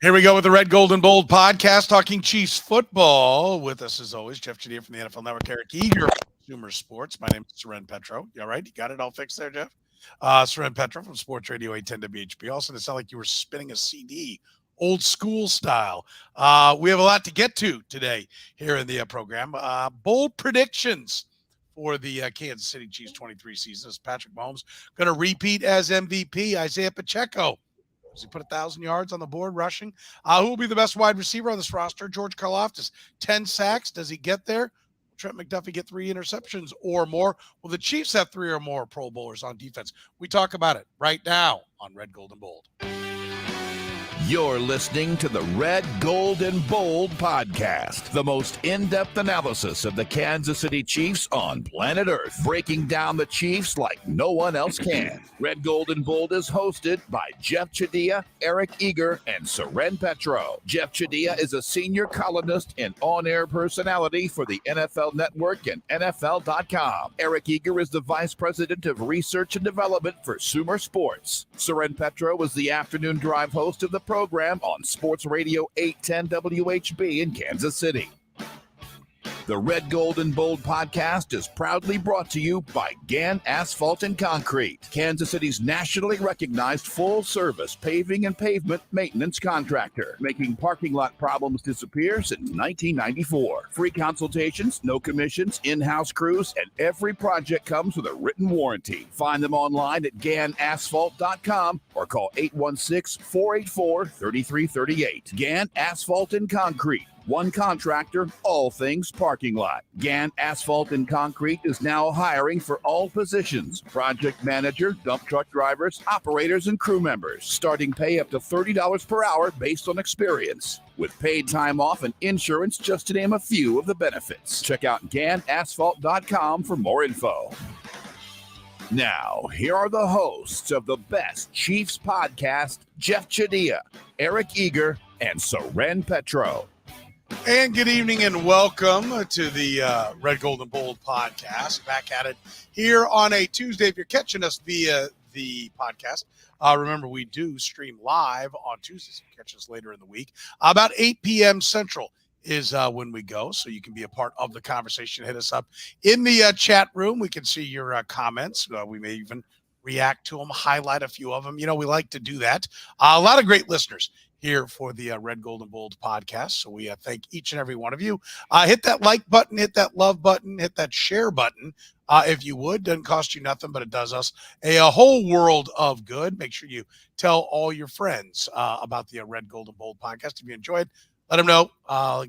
Here we go with the Red, Gold, and Bold podcast, talking Chiefs football. With us, as always, Jeff Chadiha from the NFL Network, Eric Eager from Consumer Sports. My name is Soren Petro. You all right? You got it all fixed there, Jeff? Soren Petro from Sports Radio 810 WHB. Also, it sounded like you were spinning a CD, old school style. We have a lot to get to today here in the program. Bold predictions for the Kansas City Chiefs 23 season. Is Patrick Mahomes going to repeat as MVP? Isiah Pacheco, does he put 1,000 yards on the board rushing? Who will be the best wide receiver on this roster? George Karlaftis, 10 sacks. Does he get there? Will Trent McDuffie get 3 interceptions or more? Will the Chiefs have 3 or more Pro Bowlers on defense? We talk about it right now on Red, Gold, and Bold. You're listening to the Red, Gold, and Bold podcast, the most in-depth analysis of the Kansas City Chiefs on planet Earth, breaking down the Chiefs like no one else can. Red, Gold, and Bold is hosted by Jeff Chadiha, Eric Eager, and Soren Petro. Jeff Chadiha is a senior columnist and on-air personality for the NFL Network and NFL.com. Eric Eager is the vice president of research and development for Sumer Sports. Soren Petro is the afternoon drive host of the program on Sports Radio 810 WHB in Kansas City. The Red, Gold, and Bold podcast is proudly brought to you by Gann Asphalt and Concrete, Kansas City's nationally recognized full-service paving and pavement maintenance contractor, making parking lot problems disappear since 1994. Free consultations, no commissions, in-house crews, and every project comes with a written warranty. Find them online at GannAsphalt.com or call 816-484-3338. Gann Asphalt and Concrete. One contractor, all things parking lot. Gann Asphalt and Concrete is now hiring for all positions: project manager, dump truck drivers, operators, and crew members. Starting pay up to $30 per hour based on experience, with paid time off and insurance, just to name a few of the benefits. Check out GannAsphalt.com for more info. Now, here are the hosts of the best Chiefs podcast, Jeff Chadiha, Eric Eager, and Soren Petro. And good evening and welcome to the Red, Gold, and Bold podcast. Back at it here on a Tuesday. If you're catching us via the podcast, remember we do stream live on Tuesdays. If you catch us later in the week, about 8 p.m. Central is when we go. So you can be a part of the conversation. Hit us up in the chat room. We can see your comments. We may even react to them, highlight a few of them. You know, we like to do that. A lot of great listeners here for the Red, Gold, and Bold podcast. So we thank each and every one of you. Hit that like button, hit that love button, hit that share button. If you would, doesn't cost you nothing, but it does us a whole world of good. Make sure you tell all your friends about the Red, Gold, and Bold podcast. If you enjoyed, let them know.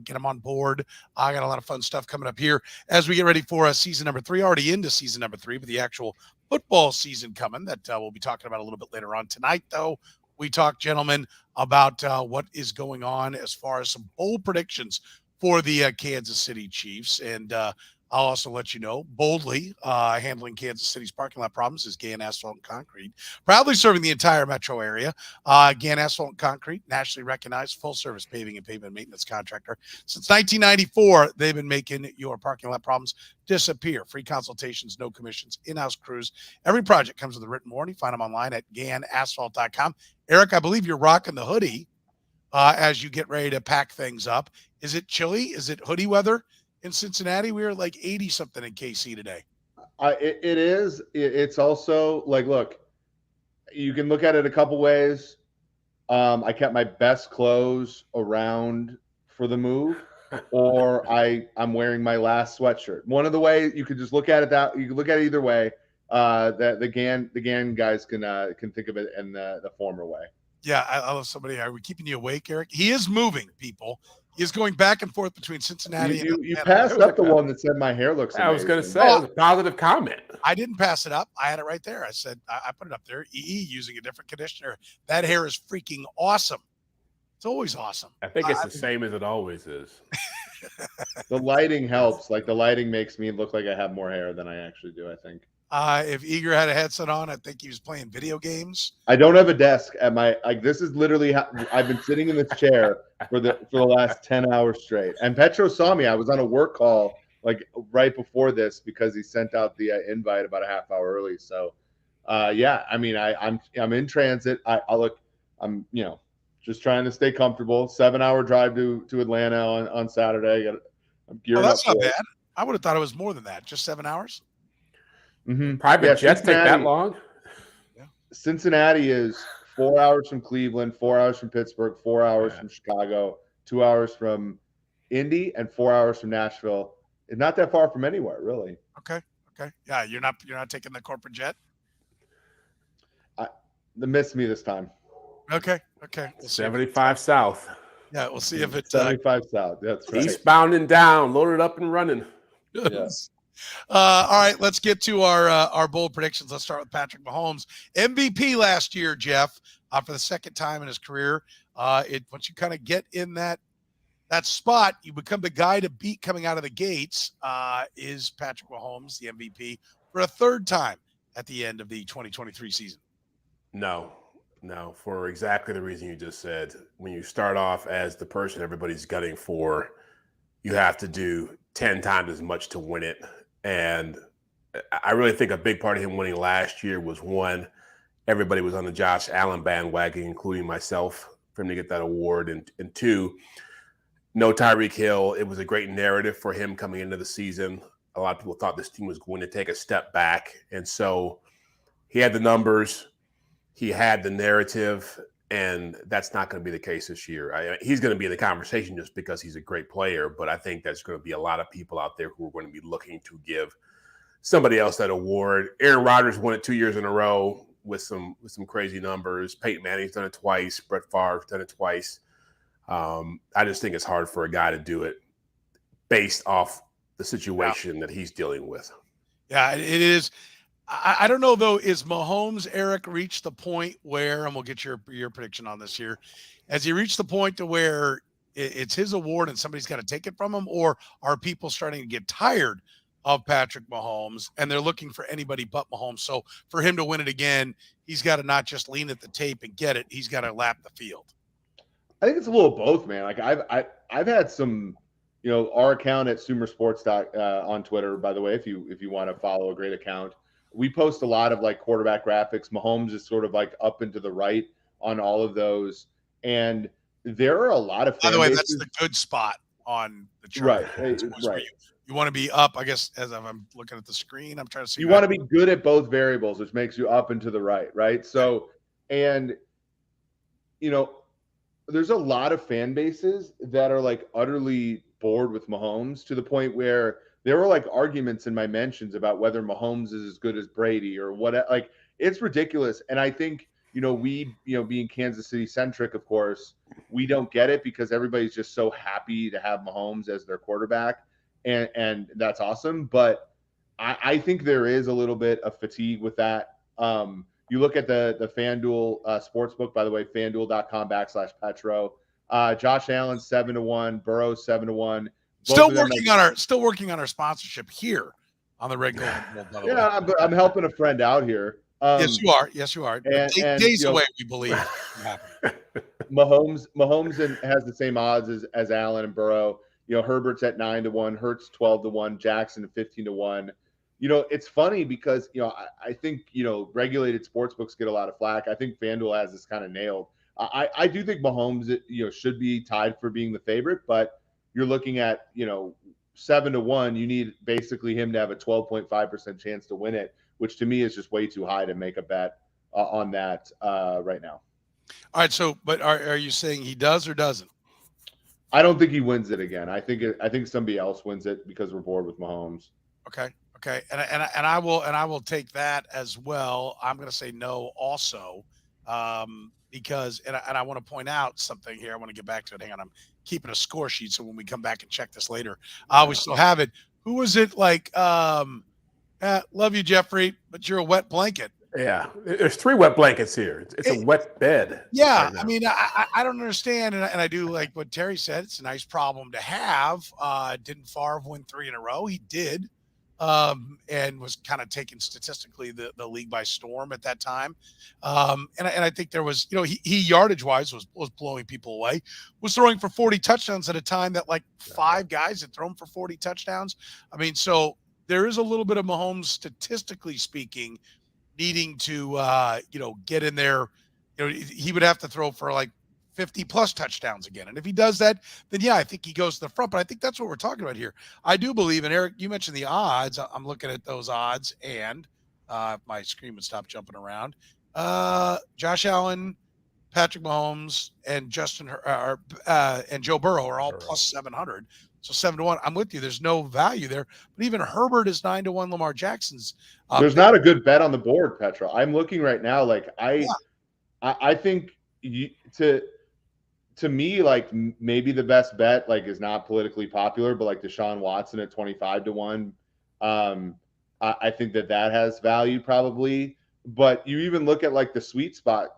Get them on board. I got a lot of fun stuff coming up here as we get ready for season number 3. Already into season number 3, but the actual football season coming that we'll be talking about a little bit later on tonight, though. We talk, gentlemen, about what is going on as far as some bold predictions for the Kansas City Chiefs. And I'll also let you know, boldly handling Kansas City's parking lot problems is Gann Asphalt and Concrete, proudly serving the entire metro area. Gann Asphalt and Concrete, nationally recognized full-service paving and pavement maintenance contractor. Since 1994, they've been making your parking lot problems disappear. Free consultations, no commissions, in-house crews. Every project comes with a written warranty. Find them online at GannAsphalt.com. Eric, I believe you're rocking the hoodie as you get ready to pack things up. Is it chilly? Is it hoodie weather in Cincinnati? We were like 80-something in KC today. It is. It's also like, look, you can look at it a couple ways. I kept my best clothes around for the move, or I'm wearing my last sweatshirt. One of the ways you could just look at it that you can look at it either way. That the Gann guys can think of it in the former way. Yeah, I love somebody. Are we keeping you awake, Eric? He is moving, people. He is going back and forth between Cincinnati and you passed up the one that said my hair looks amazing. I was going to say, that was a positive comment. I didn't pass it up. I had it right there. I said, I put it up there. EE using a different conditioner. That hair is freaking awesome. It's always awesome. I think it's the same as it always is. The lighting helps. Like, the lighting makes me look like I have more hair than I actually do, I think. If Eager had a headset on, I think he was playing video games. I don't have a desk at my, like, this is literally how I've been sitting in this chair for the last 10 hours straight. And Petro saw me. I was on a work call like right before this because he sent out the invite about a half hour early. So yeah, I mean, I'm in transit. I'm Just trying to stay comfortable. 7-hour drive to Atlanta on Saturday. I'm gearing up. That's not for bad. I would have thought it was more than that. Just 7 hours. Mm-hmm. Private jets take that long? Cincinnati is 4 hours from Cleveland, 4 hours from Pittsburgh, 4 hours from Chicago, 2 hours from Indy, and 4 hours from Nashville. It's not that far from anywhere, really. Okay. Yeah, you're not taking the corporate jet. They missed me this time. Okay. We'll 75 south. Yeah, we'll see if it's 75 south. That's right. Eastbound and down, loaded up and running. Yes. All right, let's get to our bold predictions. Let's start with Patrick Mahomes, MVP last year, Jeff, for the second time in his career. Once you kind of get in that spot, you become the guy to beat coming out of the gates. Is Patrick Mahomes the MVP for a third time at the end of the 2023 season? No, for exactly the reason you just said. When you start off as the person everybody's gunning for, you have to do 10 times as much to win it. And I really think a big part of him winning last year was, one, everybody was on the Josh Allen bandwagon, including myself, for him to get that award. And two, no Tyreek Hill. It was a great narrative for him coming into the season. A lot of people thought this team was going to take a step back. And so he had the numbers, he had the narrative, and that's not going to be the case this year. He's going to be in the conversation just because he's a great player, but I think there's going to be a lot of people out there who are going to be looking to give somebody else that award. Aaron Rodgers won it 2 years in a row with some crazy numbers. Peyton Manning's done it twice. Brett Favre's done it twice. I just think it's hard for a guy to do it based off the situation that he's dealing with. Yeah, it is. I don't know, though. Is Mahomes, Eric, reached the point where, and we'll get your prediction on this here, has he reached the point to where it's his award and somebody's got to take it from him, or are people starting to get tired of Patrick Mahomes and they're looking for anybody but Mahomes? So for him to win it again, he's got to not just lean at the tape and get it. He's got to lap the field. I think it's a little both, man. Like I've had some, our account at Sumer Sports on Twitter, by the way, if you want to follow a great account, we post a lot of like quarterback graphics. Mahomes is sort of like up and to the right on all of those. And there are a lot of, by the way, that's the good spot on the chart. Right. You want to be up, I guess, as I'm looking at the screen, I'm trying to see. You want to be good at both variables, which makes you up and to the right? So, and, there's a lot of fan bases that are like utterly bored with Mahomes to the point where there were like arguments in my mentions about whether Mahomes is as good as Brady or what. Like, it's ridiculous. And I think, we, being Kansas City centric, of course, we don't get it because everybody's just so happy to have Mahomes as their quarterback. And that's awesome. But I think there is a little bit of fatigue with that. You look at the FanDuel sportsbook, by the way, FanDuel.com/Petro. Josh Allen 7-1, Burrow 7-1. Still working on our sponsorship here on the Red Gold. Yeah, I'm helping a friend out here. Yes, you are. And days away, we believe. Mahomes has the same odds as Allen and Burrow. Herbert's at 9-1, Hurts 12-1, Jackson 15-1. It's funny because, I think, regulated sports books get a lot of flack. I think FanDuel has this kind of nailed. I do think Mahomes, should be tied for being the favorite, but you're looking at, 7-1. You need basically him to have a 12.5% chance to win it, which to me is just way too high to make a bet on that right now. All right. So, but are you saying he does or doesn't? I don't think he wins it again. I think somebody else wins it because we're bored with Mahomes. Okay. And I will take that as well. I'm going to say no also, because I want to point out something here. I want to get back to it. Hang on. I'm keeping a score sheet. So when we come back and check this later, we still have it. Who was it? Like, love you, Jeffrey, but you're a wet blanket. Yeah. There's 3 wet blankets here. It's a wet bed. Yeah. Right, I mean, I don't understand. And I do like what Terry said. It's a nice problem to have. Didn't Favre win 3 in a row? He did. And was kind of taking statistically the league by storm at that time. And I think there was, he yardage wise was blowing people away, was throwing for 40 touchdowns at a time that like 5 guys had thrown for 40 touchdowns. I mean, so there is a little bit of Mahomes, statistically speaking, needing to, get in there. He would have to throw for like 50 plus touchdowns again. And if he does that, then yeah, I think he goes to the front. But I think that's what we're talking about here. I do believe, and Eric, you mentioned the odds. I'm looking at those odds, and if my screen would stop jumping around. Josh Allen, Patrick Mahomes, and and Joe Burrow are all plus 700. So 7-1. I'm with you. There's no value there. But even Herbert is 9-1. Lamar Jackson's. There's not a good bet on the board, Petro. I'm looking right now. Like I think to me, like maybe the best bet like is not politically popular, but like Deshaun Watson at 25-1. I think that has value probably. But you even look at like the sweet spot,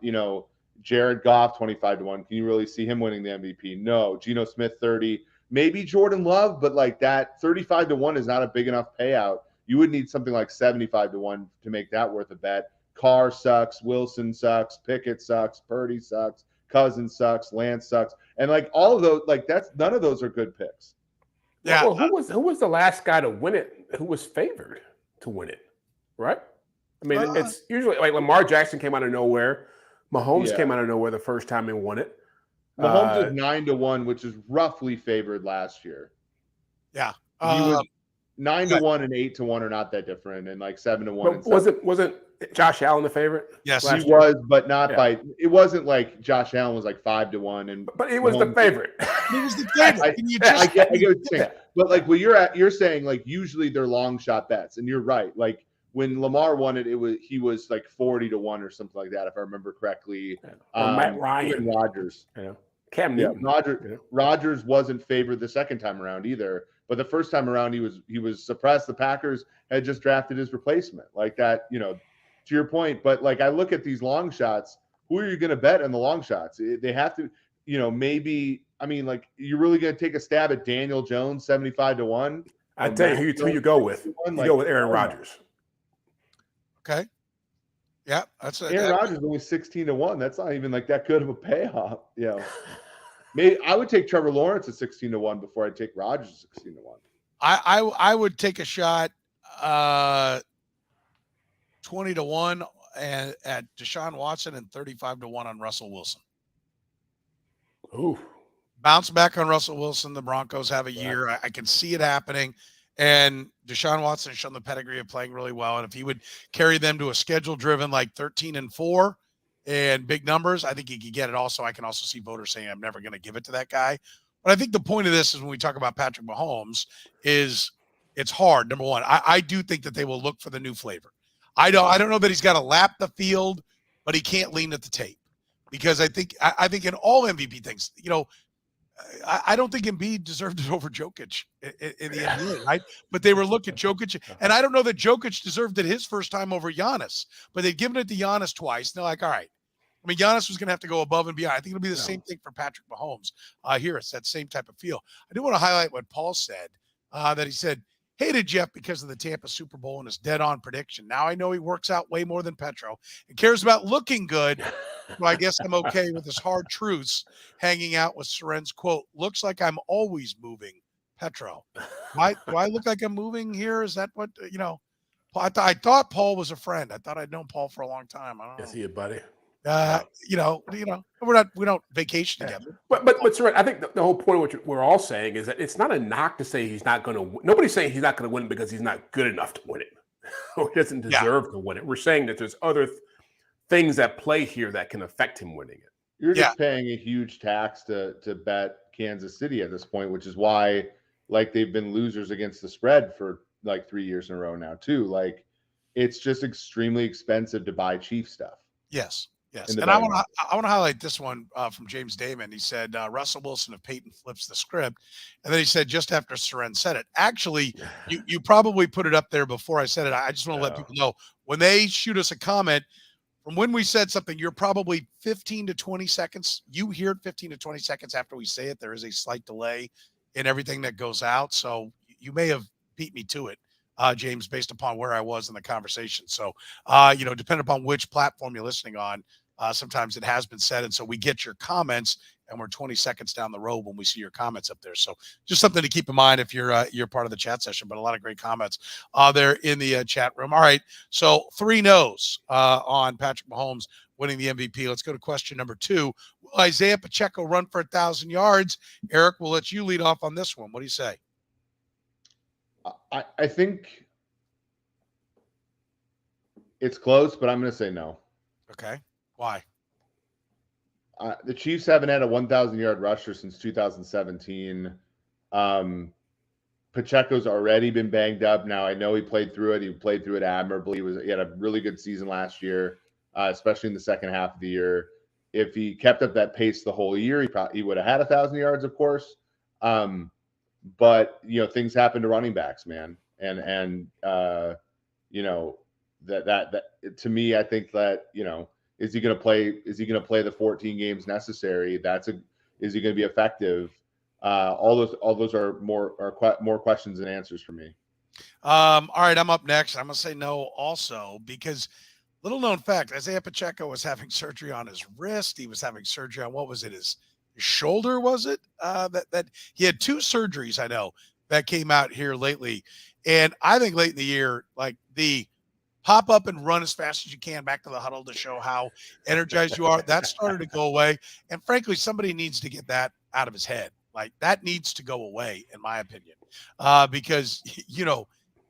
Jared Goff 25-1. Can you really see him winning the MVP? No. Geno Smith 30. Maybe Jordan Love, but like that 35-1 is not a big enough payout. You would need something like 75-1 to make that worth a bet. Carr sucks, Wilson sucks, Pickett sucks, Purdy sucks, Cousins sucks, Lance sucks, and like all of those, like none of those are good picks. Yeah. Well, who was the last guy to win it? Who was favored to win it? Right. I mean, it's usually like Lamar Jackson came out of nowhere. Mahomes came out of nowhere the first time and won it. Mahomes is 9-1, which is roughly favored last year. Yeah. He was 9-1 and 8-1 are not that different, and like 7-1. Wasn't Josh Allen the favorite? Yes, he was, but not by. It wasn't like Josh Allen was like 5-1, but he was the favorite. He was the favorite. I get what you're saying, but like what you're saying, like usually they're long shot bets, and you're right. Like when Lamar won it, he was like 40-1 or something like that, if I remember correctly. Matt Ryan, and Rodgers. Cam Newton. Rodgers wasn't favored the second time around either, but the first time around he was suppressed. The Packers had just drafted his replacement, like that. To your point, but like I look at these long shots. Who are you going to bet in the long shots? They have to, maybe. I mean, like you're really going to take a stab at Daniel Jones 75-1. I tell you who you go with. You go with Aaron Rodgers. Okay. Yeah, that's Aaron Rodgers only 16-1. That's not even like that good of a payoff. Maybe I would take Trevor Lawrence at 16-1 before I take Rodgers at 16-1. I would take a shot 20-1 and at Deshaun Watson and 35-1 on Russell Wilson. Ooh. Bounce back on Russell Wilson. The Broncos have a year. I can see it happening. And Deshaun Watson has shown the pedigree of playing really well. And if he would carry them to a schedule-driven like 13-4 and big numbers, I think he could get it. Also, I can also see voters saying I'm never going to give it to that guy. But I think the point of this is when we talk about Patrick Mahomes is it's hard. Number one, I do think that they will look for the new flavor. I don't know that he's got to lap the field, but he can't lean at the tape because I think in all MVP things, I don't think Embiid deserved it over Jokic in the NBA, right? But they were looking at Jokic, and I don't know that Jokic deserved it his first time over Giannis, but they'd given it to Giannis twice. And they're like, all right. I mean, Giannis was going to have to go above and beyond. I think it'll be the same thing for Patrick Mahomes. Here, it's that same type of feel. I do want to highlight what Paul said, that he said, hated Jeff because of the Tampa Super Bowl and his dead-on prediction. Now I know he works out way more than Petro and cares about looking good. So I guess I'm okay with his hard truths hanging out with Soren's quote, looks like I'm always moving, Petro. Do I look like I'm moving here? Is that what, I thought Paul was a friend. I thought I'd known Paul for a long time. I don't know. Is he a buddy? We don't vacation together. But Soren, I think the whole point of what we're all saying is that it's not a knock to say he's not going to. Nobody's saying he's not going to win because he's not good enough to win it, or he doesn't deserve to win it. We're saying that there's other things at play here that can affect him winning it. You're just paying a huge tax to bet Kansas City at this point, which is why like they've been losers against the spread for like 3 years in a row now too. Like it's just extremely expensive to buy Chief stuff. Yes. And I want to highlight this one from James Damon. He said, Russell Wilson if Peyton flips the script. And then he said, just after Soren said it. Actually, you probably put it up there before I said it. I just want to let people know, when they shoot us a comment, from when we said something, you're probably 15 to 20 seconds. You hear it 15 to 20 seconds after we say it. There is a slight delay in everything that goes out. So you may have beat me to it, James, based upon where I was in the conversation. So, depending upon which platform you're listening on, sometimes it has been said. And so we get your comments and we're 20 seconds down the road when we see your comments up there. So just something to keep in mind if you're part of the chat session, but a lot of great comments there in the chat room. All right. So 3 no's on Patrick Mahomes winning the MVP. Let's go to question number 2. Will Isiah Pacheco run for 1,000 yards? Eric, we'll let you lead off on this one. What do you say? I think it's close, but I'm going to say no. Okay. Why? The Chiefs haven't had a 1,000-yard rusher since 2017. Pacheco's already been banged up. Now, I know he played through it. He played through it admirably. He had a really good season last year, especially in the second half of the year. If he kept up that pace the whole year, he would have had 1,000 yards, of course. But things happen to running backs, man, and that to me, I think that is he going to play? Is he going to play the 14 games necessary? Is he going to be effective? All those are more questions than answers for me. All right, I'm up next. I'm going to say no also because little known fact, Isiah Pacheco was having surgery on his wrist. He was having surgery on, what was it, his shoulder, was it? That he had 2 surgeries, I know, that came out here lately. And I think late in the year, like the pop up and run as fast as you can back to the huddle to show how energized you are, that started to go away. And frankly, somebody needs to get that out of his head. Like that needs to go away, in my opinion, because,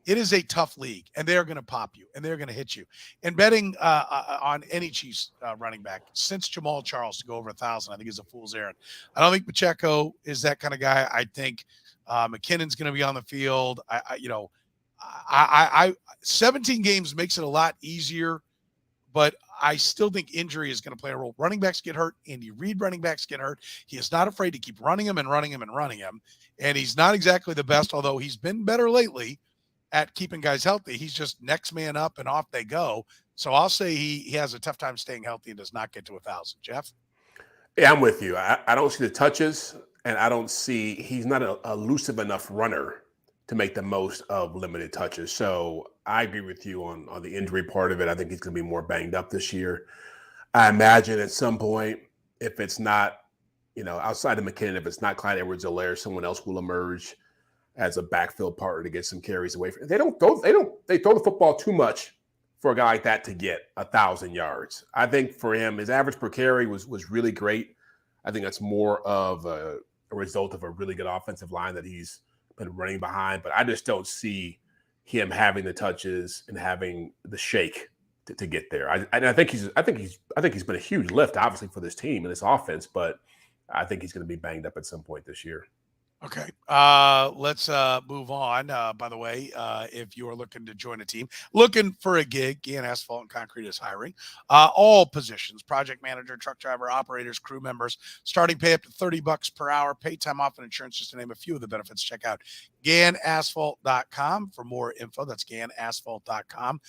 it is a tough league and they're going to pop you and they're going to hit you. And betting on any Chiefs running back since Jamal Charles to go over 1,000, I think is a fool's errand. I don't think Pacheco is that kind of guy. I think McKinnon's going to be on the field. 17 games makes it a lot easier, but I still think injury is going to play a role. Running backs get hurt. Andy Reid running backs get hurt. He is not afraid to keep running him and running him and running him. And he's not exactly the best, although he's been better lately at keeping guys healthy. He's just next man up and off they go. So I'll say he has a tough time staying healthy and does not get to 1,000. Jeff? Yeah, I'm with you. I don't see the touches, and I don't see he's not an elusive enough runner to make the most of limited touches. So I agree with you on the injury part of it. I think he's going to be more banged up this year. I imagine at some point, if it's not, outside of McKinnon, if it's not Clyde Edwards-Helaire, someone else will emerge as a backfield partner to get some carries away from. They throw the football too much for a guy like that to get 1,000 yards. I think for him, his average per carry was really great. I think that's more of a result of a really good offensive line that he's been running behind, but I just don't see him having the touches and having the shake to get there. I think he's been a huge lift, obviously, for this team and this offense, but I think he's going to be banged up at some point this year. Okay. Let's move on. By the way, if you are looking to join a team, looking for a gig, Gann Asphalt and Concrete is hiring. All positions, project manager, truck driver, operators, crew members, starting pay up to $30 per hour, paid time off and insurance, just to name a few of the benefits. Check out GannAsphalt.com for more info. That's GannAsphalt.com.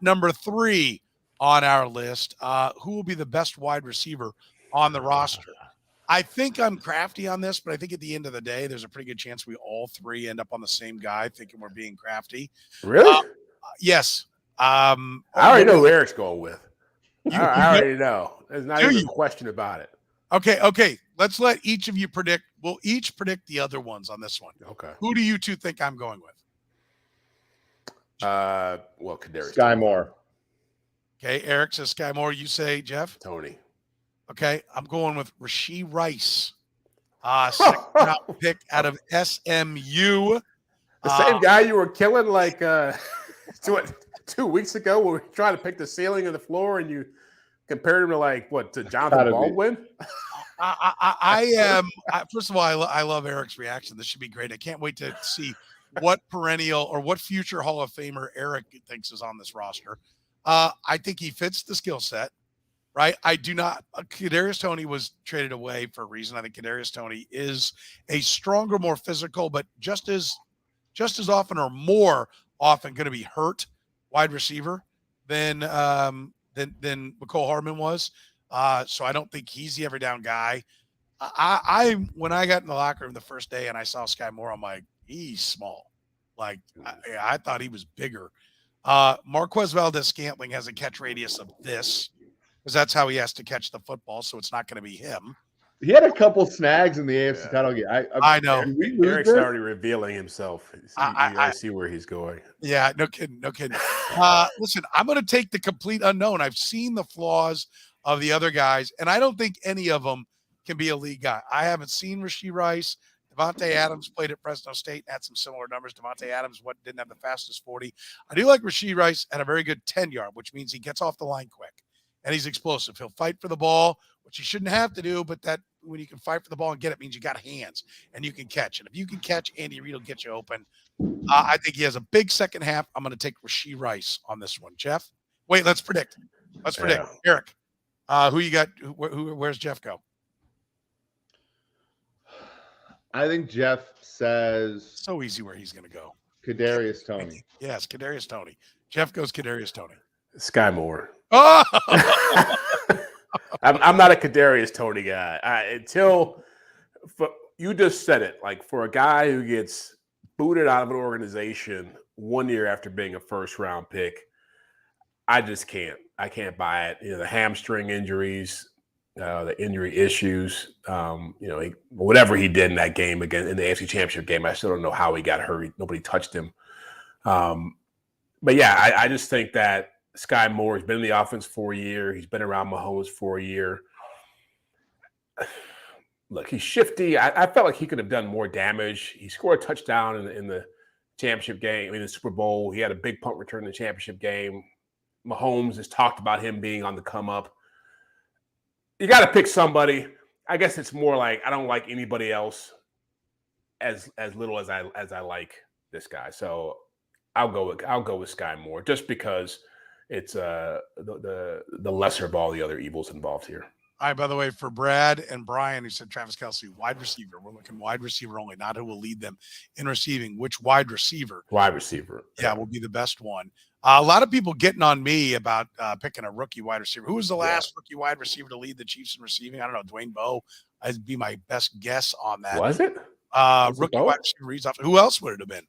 Number 3 on our list, who will be the best wide receiver on the roster? I think I'm crafty on this, but I think at the end of the day, there's a pretty good chance we all 3 end up on the same guy, thinking we're being crafty. Really? Yes. I already know who Eric's going with. I already know. There's not even a question about it. Okay. Let's let each of you predict. We'll each predict the other ones on this one. Okay. Who do you 2 think I'm going with? Kadarius. Sky Moore. Okay, Eric says Sky Moore. You say Jeff? Tony. Okay, I'm going with Rashee Rice, second-round pick out of SMU. The same guy you were killing like 2 weeks ago when we were trying to pick the ceiling and the floor, and you compared him to Jonathan Baldwin? I am. First of all, I love Eric's reaction. This should be great. I can't wait to see what perennial or what future Hall of Famer Eric thinks is on this roster. I think he fits the skill set. Right. I do not. Kadarius Toney was traded away for a reason. I think Kadarius Toney is a stronger, more physical, but just as often or more often going to be hurt wide receiver than McCole Hardman was. So I don't think he's the every down guy. When I got in the locker room the first day and I saw Sky Moore, I'm like, he's small. Like I thought he was bigger. Marquez Valdez-Scantling has a catch radius of this, because that's how he has to catch the football, so it's not going to be him. He had a couple snags in the AFC title game. I know. Eric's already revealing himself. I see where he's going. Yeah, no kidding. Listen, I'm going to take the complete unknown. I've seen the flaws of the other guys, and I don't think any of them can be a league guy. I haven't seen Rashee Rice. Devontae Adams played at Fresno State and had some similar numbers. Devontae Adams didn't have the fastest 40. I do like Rashee Rice at a very good 10-yard, which means he gets off the line quick, and he's explosive. He'll fight for the ball, which he shouldn't have to do, but that when you can fight for the ball and get it means you got hands and you can catch it. If you can catch, Andy Reid will get you open. I think he has a big second half. I'm going to take Rashee Rice on this one. Jeff? Wait, let's predict. Yeah. Eric, who you got? Where's Jeff go? I think Jeff says So easy where he's going to go. Kadarius Toney. Yes, Kadarius Toney. Jeff goes Kadarius Toney. Sky Moore. Oh! I'm not a Kadarius Toney guy. You just said it. Like, for a guy who gets booted out of an organization 1 year after being a first-round pick, I just can't. I can't buy it. The hamstring injuries, the injury issues. Whatever he did in that game again in the AFC Championship game, I still don't know how he got hurt. Nobody touched him. But yeah, I just think that Sky Moore has been in the offense for a year. He's been around Mahomes for a year. Look, he's shifty. I felt like he could have done more damage. He scored a touchdown in the championship game, in the Super Bowl. He had a big punt return in the championship game. Mahomes has talked about him being on the come up. You got to pick somebody. I guess it's more like I don't like anybody else as little as I like this guy. So I'll go with Sky Moore just because it's the lesser of all the other evils involved here. All right, by the way, for Brad and Brian, who said Travis Kelce, wide receiver. We're looking wide receiver only, not who will lead them in receiving. Which wide receiver? Wide receiver. Yeah, will be the best one. A lot of people getting on me about picking a rookie wide receiver. Who was the last rookie wide receiver to lead the Chiefs in receiving? I don't know. Dwayne Bowe. I'd be my best guess on that. Was it? Rookie wide receiver reads off. Who else would it have been?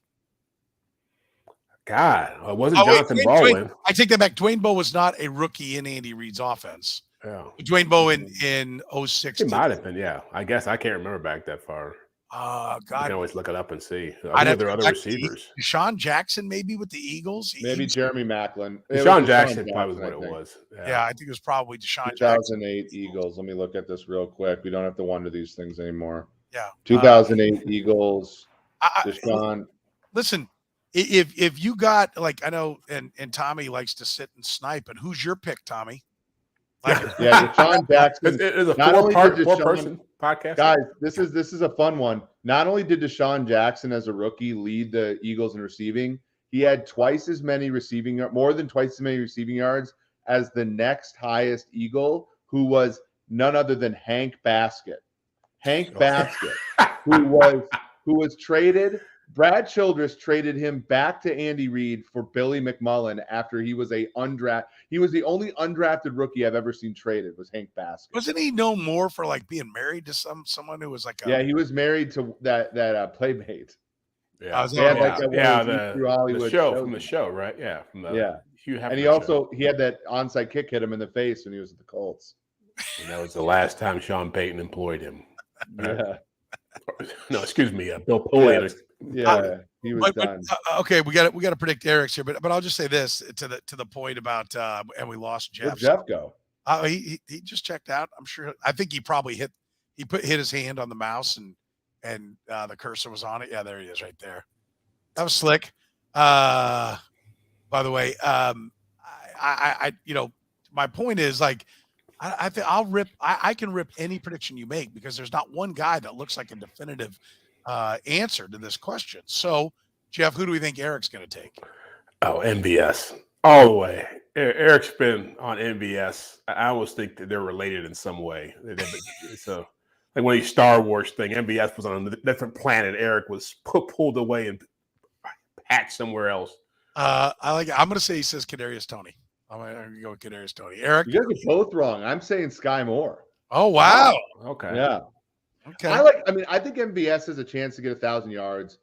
God, it wasn't Jonathan Baldwin. I take that back. Dwayne Bowe was not a rookie in Andy Reid's offense. Yeah. Dwayne Bowe in 06. It might have been, yeah. I guess I can't remember back that far. God. You can always look it up and see. I'd have there are other receivers. Deshaun Jackson, maybe with the Eagles. Maybe Jeremy Maclin. Deshaun Jackson probably was what it was. Yeah, I think it was probably Deshaun 2008 Jackson. Eagles. Let me look at this real quick. We don't have to wonder these things anymore. Yeah. 2008 Eagles. Deshaun. Listen, if you got, like, I know, and Tommy likes to sit and snipe, but who's your pick, Tommy? Yeah, Deshaun Jackson. It is a four-person podcast. Guys, this is a fun one. Not only did Deshaun Jackson as a rookie lead the Eagles in receiving, he had more than twice as many receiving yards as the next highest Eagle, who was none other than Hank Baskett. Hank Baskett, who was traded. Brad Childress traded him back to Andy Reid for Billy McMullen after he was the only undrafted rookie I've ever seen traded was Hank Baskett. Wasn't he known more for like being married to someone who was like he was married to that playmate. Yeah, the show from the show, right? Yeah, from the Hugh Hefner and he had that onside kick hit him in the face when he was at the Colts. And that was the last time Sean Payton employed him. Yeah. No, excuse me, Bill Polian. Yeah, he was done. Okay, we got to predict Eric's here, but I'll just say this to the point about and we lost Jeff. Where'd Jeff go? He just checked out. I'm sure. I think he probably hit his hand on the mouse and the cursor was on it. Yeah, there he is, right there. That was slick. By the way, I my point is, like, I think I can rip any prediction you make because there's not one guy that looks like a definitive answer to this question. So, Jeff, who do we think Eric's going to take? Oh, MVS all the way. Eric's been on MVS. I always think that they're related in some way. So, like when he's Star Wars thing, MVS was on a different planet. Eric was pulled away and patched somewhere else. I'm going to say he says Kadarius Toney. I'm going to go with Kadarius Toney. Eric, you guys are both wrong. I'm saying Sky Moore. Oh wow. Oh, okay. Yeah. Okay. I think MVS has a chance to get 1,000 yards.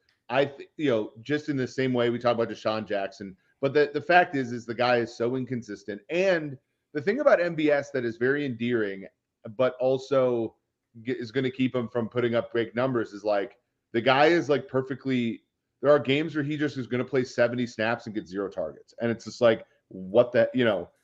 Just in the same way we talk about Deshaun Jackson. But the fact is the guy is so inconsistent. And the thing about MVS that is very endearing, but also is going to keep him from putting up great numbers is like the guy is like perfectly. There are games where he just is going to play 70 snaps and get 0 targets, and it's just like what that.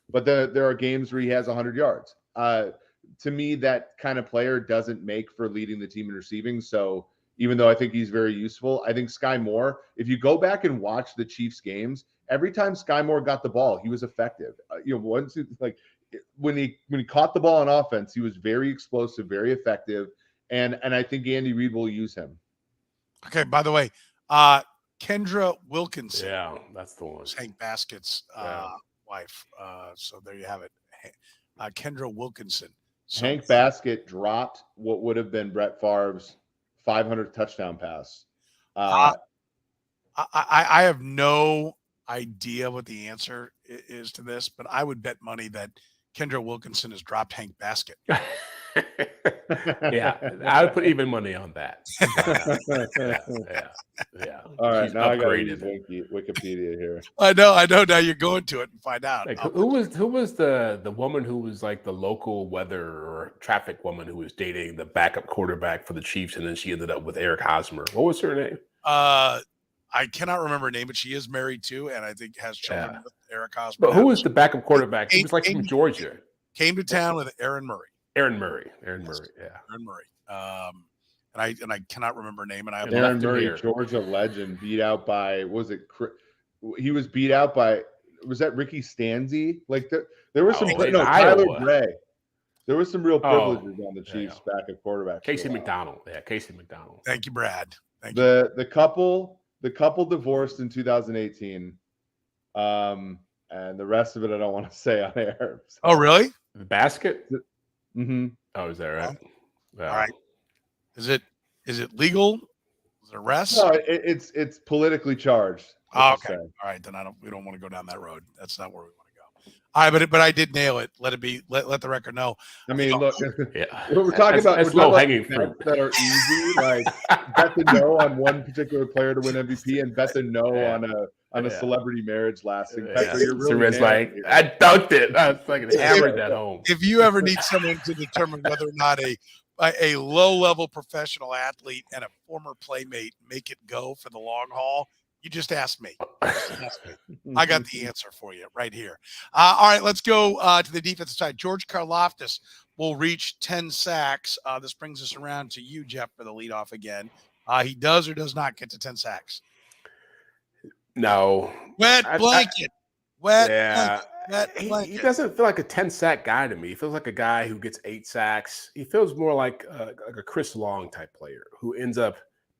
But there are games where he has 100 yards. to me, that kind of player doesn't make for leading the team in receiving. So even though I think he's very useful, I think Sky Moore, if you go back and watch the Chiefs games, every time Sky Moore got the ball, he was effective. Once when he caught the ball on offense, he was very explosive, very effective, and I think Andy Reid will use him. Okay. By the way, Kendra Wilkinson. Yeah, that's the one. Hank Baskett's wife. So there you have it. Kendra Wilkinson. So, Hank Baskett dropped what would have been Brett Favre's 500th touchdown pass. I have no idea what the answer is to this, but I would bet money that Kendra Wilkinson has dropped Hank Baskett. Yeah, I would put even money on that. Yeah. All right, She's now upgraded. I got to use Wikipedia here. I know. Now you're going to it and find out. Like, who was the woman who was like the local weather or traffic woman who was dating the backup quarterback for the Chiefs, and then she ended up with Eric Hosmer? What was her name? I cannot remember her name, but she is married too, and I think has children with Eric Hosmer. But who was the backup quarterback? He was like from Georgia. Came to town with Aaron Murray. Aaron Murray. Yeah. Aaron Murray. And I cannot remember her name. And I have Aaron Murray, Georgia legend, beat out by he was beat out by that Ricky Stanzi? Like there was Tyler Gray. There was some real privileges on the Chiefs back at quarterback. Casey McDonald. Yeah, Casey McDonald. Thank you, Brad. Thank you. The couple divorced in 2018. And the rest of it I don't want to say on air. So. Oh, really? The basket? Mm-hmm. Oh, is that right? All right. Is it legal? Is it arrest? No, it's politically charged. Oh, okay. All right, then we don't want to go down that road. That's not where we want to go. All right, but I did nail it. Let it be. Let the record know. I mean, look, yeah, we're talking about low hanging fruit that are easy. Like bet the no on one particular player to win MVP, and bet the no on a celebrity marriage lasting. Yeah. You're really like, I dunked it. I was like hammered that home. If you ever need someone to determine whether or not a low-level professional athlete and a former playmate make it go for the long haul, you just ask me. I got the answer for you right here. All right, let's go to the defensive side. George Karlaftis will reach 10 sacks. This brings us around to you, Jeff, for the leadoff again. He does or does not get to 10 sacks? No. Wet blanket. He doesn't feel like a 10-sack guy to me. He feels like a guy who gets 8 sacks. He feels more like a Chris Long type player who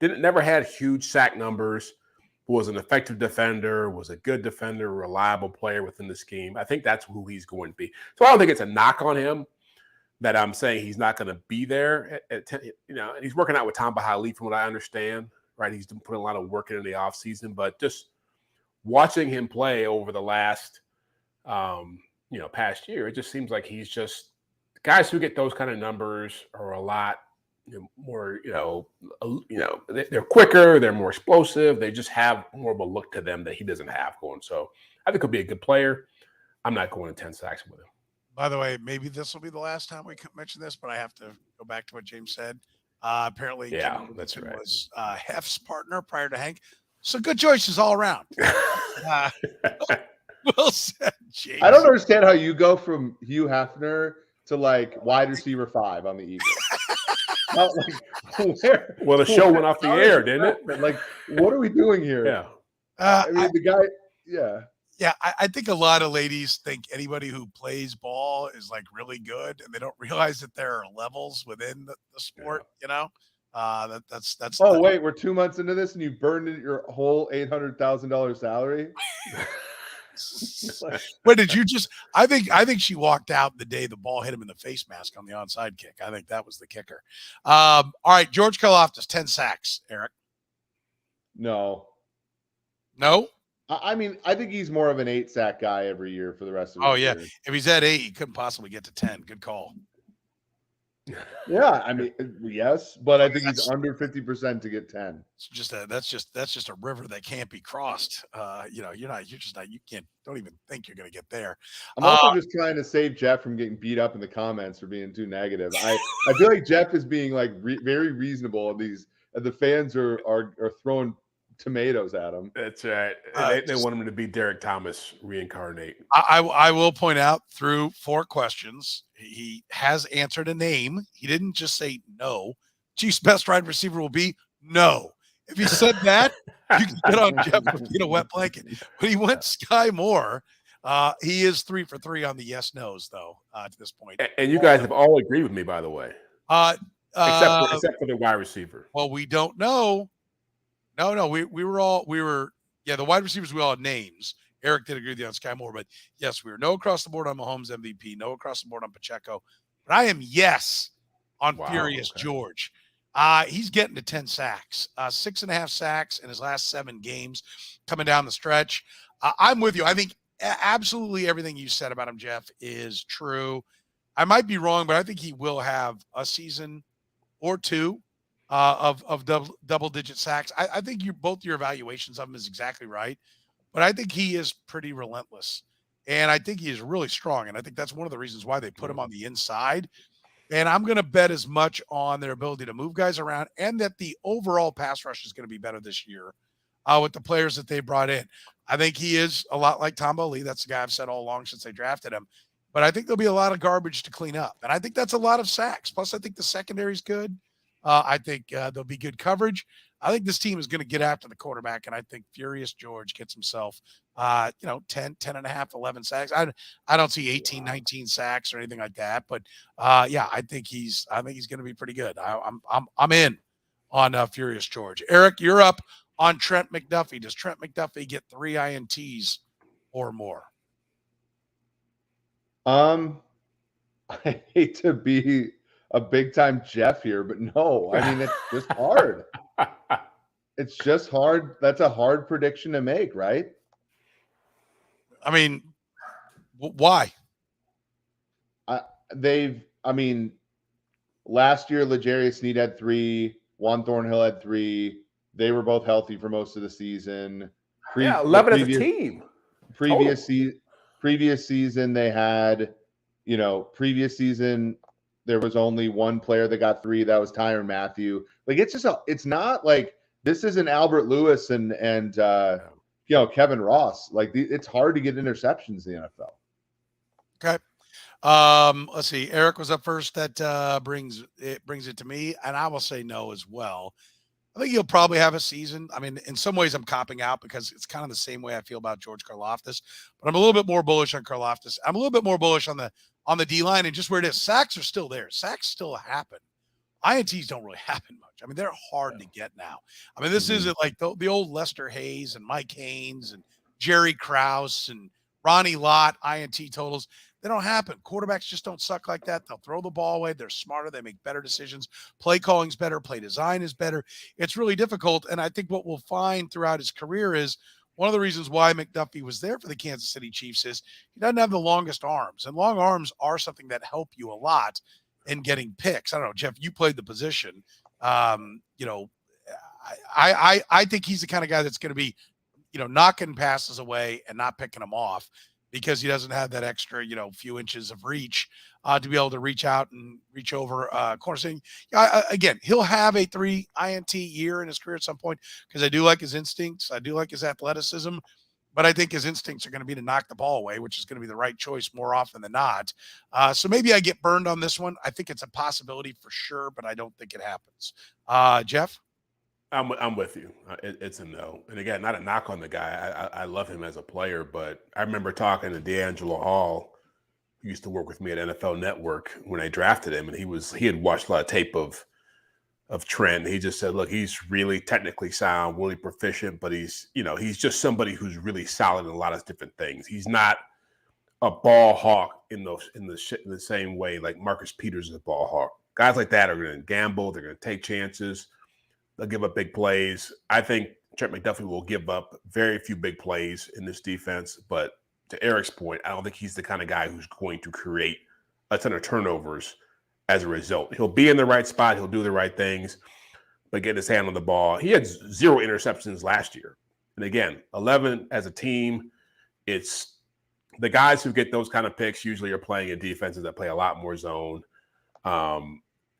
never had huge sack numbers, who was an effective defender, was a good defender, reliable player within the scheme. I think that's who he's going to be. So I don't think it's a knock on him that I'm saying he's not going to be there. He's working out with Tom Bahali from what I understand, right? He's been putting a lot of work into the offseason, but just watching him play over the last past year, it just seems like he's just guys who get those kind of numbers are a lot more, they're quicker, they're more explosive, they just have more of a look to them that he doesn't have going. So I think he'll be a good player. I'm not going to 10 sacks with him. By the way, maybe this will be the last time we mention this, but I have to go back to what James said. Apparently, that's right. Was Hef's partner prior to Hank. So good choices all around. Well said, James. I don't understand how you go from Hugh Hefner to like wide receiver 5 on the Eagles. Well, the show went off the air, didn't it? Like, what are we doing here? Yeah. The guy, yeah. Yeah, I think a lot of ladies think anybody who plays ball is like really good, and they don't realize that there are levels within the sport. Yeah. That's. Oh wait, we're 2 months into this, and you burned your whole $800,000 salary. Wait, did you just? I think she walked out the day the ball hit him in the face mask on the onside kick. I think that was the kicker. All right, George Karlaftis, 10 sacks. Eric. No. I mean, I think he's more of an 8-sack guy every year for the rest of his career. year. If he's at 8, he couldn't possibly get to 10. Good call. Yeah, I mean, yes, but I think he's under 50% to get 10. It's just that's just a river that can't be crossed. You don't even think you're going to get there. I'm also just trying to save Jeff from getting beat up in the comments for being too negative. I feel like Jeff is being like very reasonable. The fans are throwing tomatoes at him. That's right. They want him to be Derek Thomas reincarnate. I will point out through 4 questions, he has answered a name. He didn't just say no. Chiefs' best wide receiver will be no. If he said that, you can get on Jeff for being a wet blanket. But he went Sky Moore. He is 3 for 3 on the yes nos though to this point. And you guys have all agreed with me, by the way. Except for the wide receiver. Well, we don't know. No, we were the wide receivers we all had names. Eric did agree with you on Sky Moore, but yes, we were no across the board on Mahomes MVP, no across the board on Pacheco. But I am yes on Furious George. He's getting to 10 sacks, 6.5 sacks in his last 7 games coming down the stretch. I'm with you. I think absolutely everything you said about him, Jeff, is true. I might be wrong, but I think he will have a season or 2 of double-digit sacks. I think both your evaluations of him is exactly right, but I think he is pretty relentless, and I think he is really strong, and I think that's one of the reasons why they put him on the inside. And I'm going to bet as much on their ability to move guys around and that the overall pass rush is going to be better this year with the players that they brought in. I think he is a lot like Tombo Lee. That's the guy I've said all along since they drafted him. But I think there'll be a lot of garbage to clean up. And I think that's a lot of sacks. Plus, I think the secondary is good. I think there'll be good coverage. I think this team is going to get after the quarterback, and I think Furious George gets himself, 10 and a half, 11 sacks. I don't see 18, 19 sacks or anything like that, but I think he's going to be pretty good. I'm in on Furious George. Eric, you're up on Trent McDuffie. Does Trent McDuffie get 3 INTs or more? I hate to be a big time Jeff here, but no, I mean, it's just hard. It's just hard. That's a hard prediction to make, right? I mean, why? Last year, L'Jarius Sneed had 3, Juan Thornhill had 3. They were both healthy for most of the season. 11 as a team. Previous season, they had, previous season, there was only one player that got 3. That was Tyrann Mathieu. Like, it's not like this isn't Albert Lewis and Kevin Ross. Like, it's hard to get interceptions in the NFL. Okay. Let's see. Eric was up first. That brings it to me, and I will say no as well. I think he'll probably have a season. I mean, in some ways I'm copping out because it's kind of the same way I feel about George Karlaftis, but I'm a little bit more bullish on Karlaftis. I'm a little bit more bullish on the D-line and just where it is. Sacks are still there. Sacks still happen. INTs don't really happen much. I mean, they're hard to get now. I mean, this isn't like the old Lester Hayes and Mike Haynes and Jerry Krause and Ronnie Lott INT totals. They don't happen. Quarterbacks just don't suck like that. They'll throw the ball away. They're smarter. They make better decisions. Play calling's better. Play design is better. It's really difficult. And I think what we'll find throughout his career is one of the reasons why McDuffie was there for the Kansas City Chiefs is he doesn't have the longest arms. And long arms are something that help you a lot in getting picks. I don't know, Jeff, you played the position. I think he's the kind of guy that's going to be, knocking passes away and not picking them off, because he doesn't have that extra, few inches of reach to be able to reach out and reach over corner. Saying, again, he'll have a 3 INT year in his career at some point, because I do like his instincts. I do like his athleticism, but I think his instincts are going to be to knock the ball away, which is going to be the right choice more often than not. So maybe I get burned on this one. I think it's a possibility for sure, but I don't think it happens. Jeff? I'm with you. It's a no. And again, not a knock on the guy. I love him as a player, but I remember talking to D'Angelo Hall, who used to work with me at NFL Network when I drafted him, and he had watched a lot of tape of Trent. He just said, look, he's really technically sound, really proficient, but he's just somebody who's really solid in a lot of different things. He's not a ball hawk in the same way like Marcus Peters is a ball hawk. Guys like that are going to gamble. They're going to take chances. They'll give up big plays. I think Trent McDuffie will give up very few big plays in this defense. But to Eric's point, I don't think he's the kind of guy who's going to create a ton of turnovers as a result. He'll be in the right spot. He'll do the right things, but get his hand on the ball. He had 0 interceptions last year. And again, 11 as a team. It's the guys who get those kind of picks usually are playing in defenses that play a lot more zone.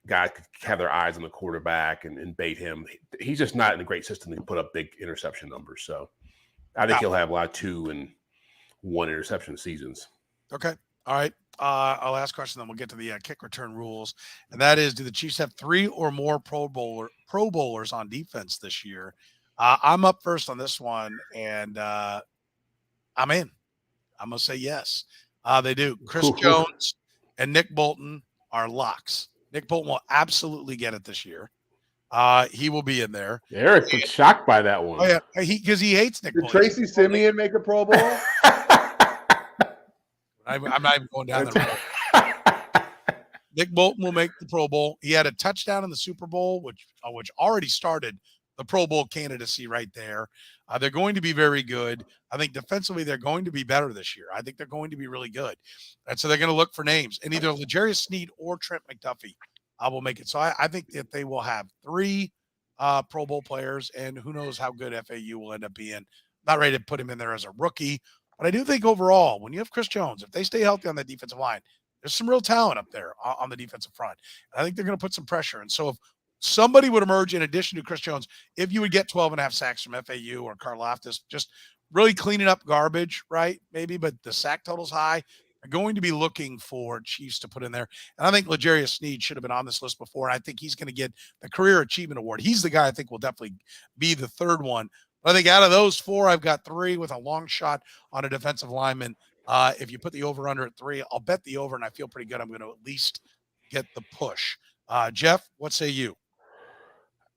guys could have their eyes on the quarterback and bait him. He's just not in a great system to put up big interception numbers. So I think he'll have a lot of 2 and 1 interception seasons. Okay. All right. Our last question, then we'll get to the kick return rules. And that is, do the Chiefs have 3 or more Pro Bowlers on defense this year? I'm up first on this one, and I'm in. I'm going to say yes. They do. Chris Jones and Nick Bolton are locks. Nick Bolton will absolutely get it this year. He will be in there. Eric was shocked by that one. Oh, yeah, because he hates Nick Did Bolton. Tracy Simeon make a Pro Bowl? I'm not even going down that road. Nick Bolton will make the Pro Bowl. He had a touchdown in the Super Bowl, which already started the Pro Bowl candidacy right there. They're going to be very good. I think defensively they're going to be better this year. I think they're going to be really good. And so they're going to look for names. And either L'Jarius Sneed or Trent McDuffie will make it. So I think that they will have 3 Pro Bowl players, and who knows how good FAU will end up being. Not ready to put him in there as a rookie. But I do think overall, when you have Chris Jones, if they stay healthy on that defensive line, there's some real talent up there on the defensive front. And I think they're going to put some pressure. And so if somebody would emerge in addition to Chris Jones, if you would get 12.5 sacks from FAU or Karlaftis, just really cleaning up garbage, right? Maybe, but the sack total's high. They're going to be looking for Chiefs to put in there. And I think L'Jarius Sneed should have been on this list before. And I think he's going to get the Career Achievement Award. He's the guy I think will definitely be the third one. I think out of those 4, I've got 3 with a long shot on a defensive lineman. If you put the over-under at 3, I'll bet the over, and I feel pretty good. I'm going to at least get the push. Jeff, what say you?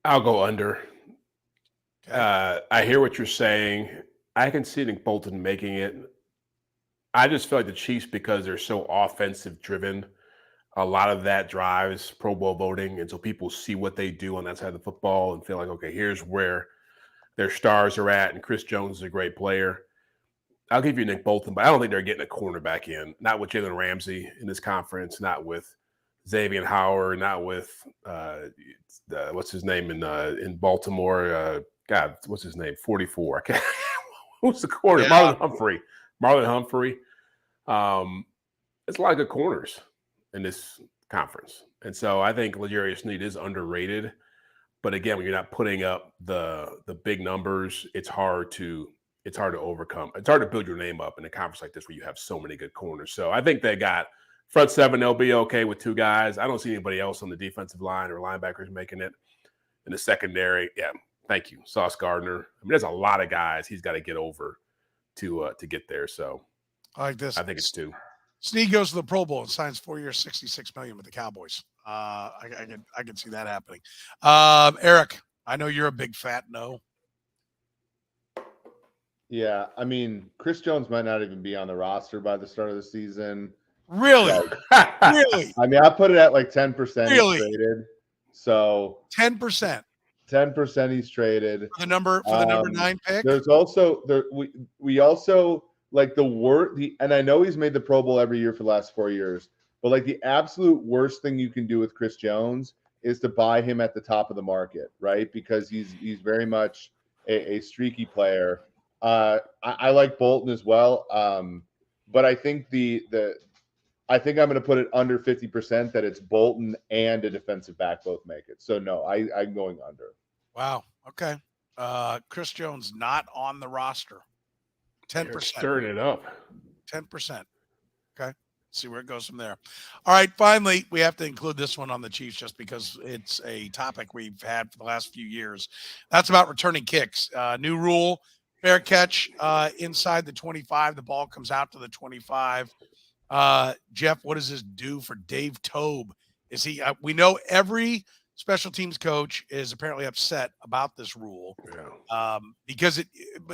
I'll go under. Okay. I hear what you're saying. I can see Nick Bolton making it. I just feel like the Chiefs, because they're so offensive-driven, a lot of that drives Pro Bowl voting, and so people see what they do on that side of the football and feel like, okay, here's where their stars are at, and Chris Jones is a great player. I'll give you Nick Bolton, but I don't think they're getting a cornerback in. Not with Jalen Ramsey in this conference, not with Xavier Howard, not with what's his name in Baltimore? God, what's his name? 44. I can't. Who's the corner? Yeah. Marlon Humphrey. There's a lot of good corners in this conference, and so I think L'Jarius Sneed is underrated. But again, when you're not putting up the big numbers, it's hard to overcome. It's hard to build your name up in a conference like this where you have so many good corners. So I think they got front 7. They'll be okay with 2 guys. I don't see anybody else on the defensive line or linebackers making it. In the secondary, yeah, thank you, Sauce Gardner. I mean, there's a lot of guys he's got to get over to get there. So I like this. I think it's 2. Sneed goes to the Pro Bowl and signs 4 years, $66 million with the Cowboys. I can see that happening. Eric, I know you're a big fat no. Yeah, I mean, Chris Jones might not even be on the roster by the start of the season. Really? Really? I mean, I put it at like 10% Really? he's traded. So 10%. 10% he's traded. For the number 9 pick? There's also we also like and I know he's made the Pro Bowl every year for the last 4 years, but like the absolute worst thing you can do with Chris Jones is to buy him at the top of the market, right? Because he's very much a streaky player. I like Bolton as well, but I think I think I'm going to put it under 50% that it's Bolton and a defensive back both make it. So no, I'm going under. Wow. Okay. Chris Jones not on the roster. 10%. Stirring it up. 10%. Okay. See where it goes from there. All right. Finally, we have to include this one on the Chiefs just because it's a topic we've had for the last few years. That's about returning kicks. New rule, fair catch inside the 25. The ball comes out to the 25. Jeff, what does this do for Dave Tobe? Is he? We know every special teams coach is apparently upset about this rule. Yeah. Because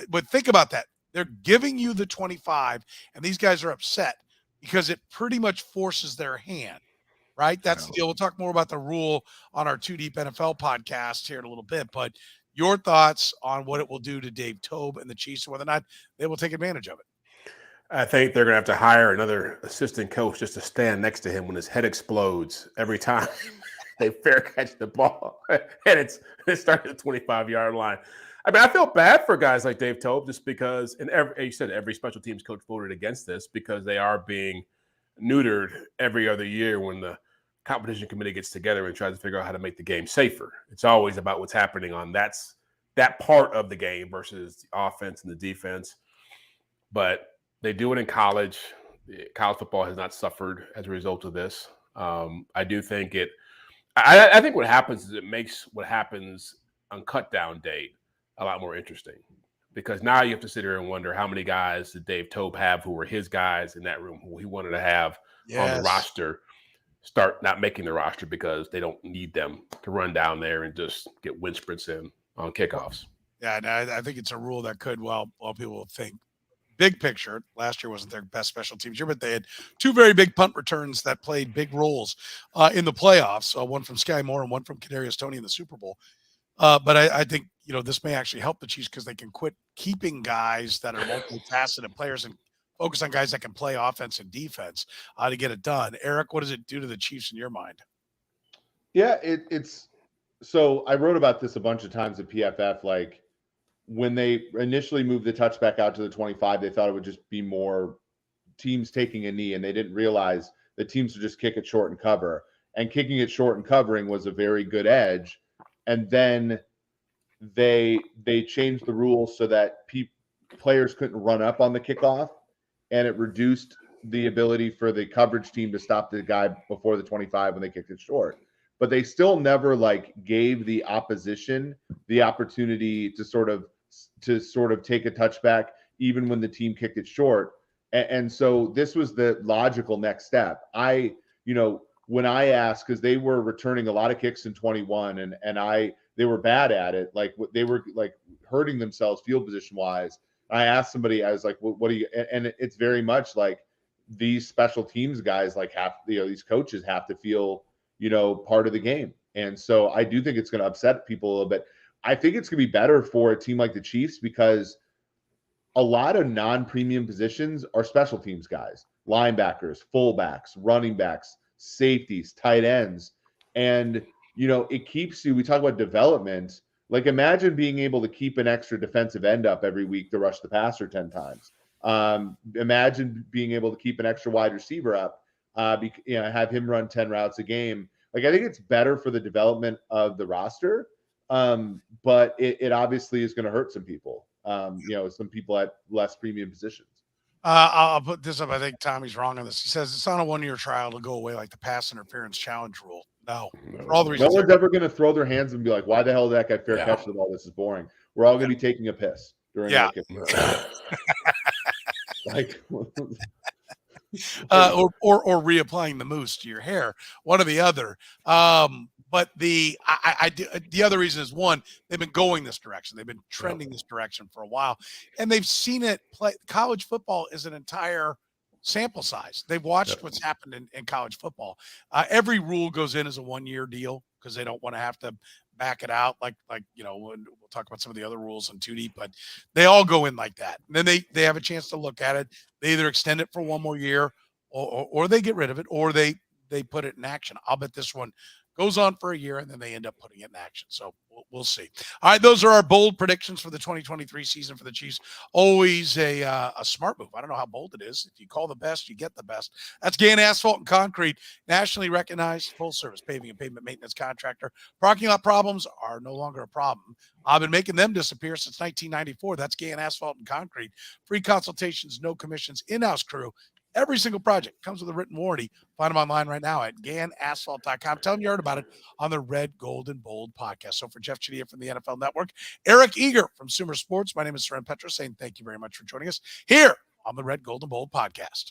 but think about that. They're giving you the 25, and these guys are upset because it pretty much forces their hand, right? That's the deal. We'll talk more about the rule on our 2 Deep NFL podcast here in a little bit, but your thoughts on what it will do to Dave Tobe and the Chiefs, and whether or not they will take advantage of it. I think they're going to have to hire another assistant coach just to stand next to him when his head explodes every time they fair catch the ball. And it starts at the 25-yard line. I mean, I feel bad for guys like Dave Tobe just because, you said every special teams coach voted against this because they are being neutered every other year when the competition committee gets together and tries to figure out how to make the game safer. It's always about what's happening on that part of the game versus the offense and the defense. But they do it in college. College football has not suffered as a result of this. I do think I think what happens is it makes what happens on cut down date a lot more interesting, because now you have to sit here and wonder how many guys did Dave Tobe have who were his guys in that room who he wanted to have on the roster start not making the roster because they don't need them to run down there and just get wind sprints in on kickoffs. Yeah, and I think it's a rule that could, well, people think big picture. Last year wasn't their best special teams year, but they had two very big punt returns that played big roles in the playoffs. One from Sky Moore and one from Kadarius Toney in the Super Bowl. But I think, this may actually help the Chiefs because they can quit keeping guys that are multifaceted players and focus on guys that can play offense and defense to get it done. Eric, what does it do to the Chiefs in your mind? Yeah, it's so I wrote about this a bunch of times at PFF. Like, when they initially moved the touchback out to the 25, they thought it would just be more teams taking a knee, and they didn't realize that teams would just kick it short and cover. And kicking it short and covering was a very good edge. And then they changed the rules so that players couldn't run up on the kickoff, and it reduced the ability for the coverage team to stop the guy before the 25 when they kicked it short. But they still never gave the opposition the opportunity to sort of take a touchback even when the team kicked it short. And so this was the logical next step. When I asked, because they were returning a lot of kicks in 21 and they were bad at it, they were hurting themselves field position wise. I asked somebody, I was like, what do you, and it's very much like these special teams guys these coaches have to feel, part of the game. And so I do think it's going to upset people a little bit. I think it's going to be better for a team like the Chiefs because a lot of non-premium positions are special teams guys, linebackers, fullbacks, running backs, safeties, tight ends. And, it keeps you, we talk about development. Like, imagine being able to keep an extra defensive end up every week to rush the passer 10 times. Imagine being able to keep an extra wide receiver up, have him run 10 routes a game. I think it's better for the development of the roster. But it obviously is going to hurt some people, some people at less premium positions. I'll put this up. I think Tommy's wrong on this. He says it's on a 1-year trial to go away like the pass interference challenge rule. No, for all the reasons. No one's ever going to throw their hands and be like, why the hell did that guy fair catch the ball? This is boring. We're all going to be taking a piss during or reapplying the mousse to your hair, one or the other. But the other reason is, one, they've been going this direction. They've been trending this direction for a while, and they've seen it play. College football is an entire sample size. They've watched what's happened in college football. Every rule goes in as a 1-year deal because they don't want to have to back it out. We'll talk about some of the other rules in 2 deep, but they all go in like that. And then they have a chance to look at it. They either extend it for 1 more year or they get rid of it, or they put it in action. I'll bet this one goes on for a year, and then they end up putting it in action. So we'll see. All right, those are our bold predictions for the 2023 season for the Chiefs. Always a smart move. I don't know how bold it is. If you call the best, you get the best. That's Gann Asphalt and Concrete, nationally recognized full-service paving and pavement maintenance contractor. Parking lot problems are no longer a problem. I've been making them disappear since 1994. That's Gann Asphalt and Concrete. Free consultations, no commissions, in-house crew. Every single project comes with a written warranty. Find them online right now at GannAsphalt.com. Tell them you heard about it on the Red, Gold, and Bold podcast. So for Jeff Chadiha from the NFL Network, Eric Eager from Sumer Sports, my name is Soren Petro saying thank you very much for joining us here on the Red, Gold, and Bold podcast.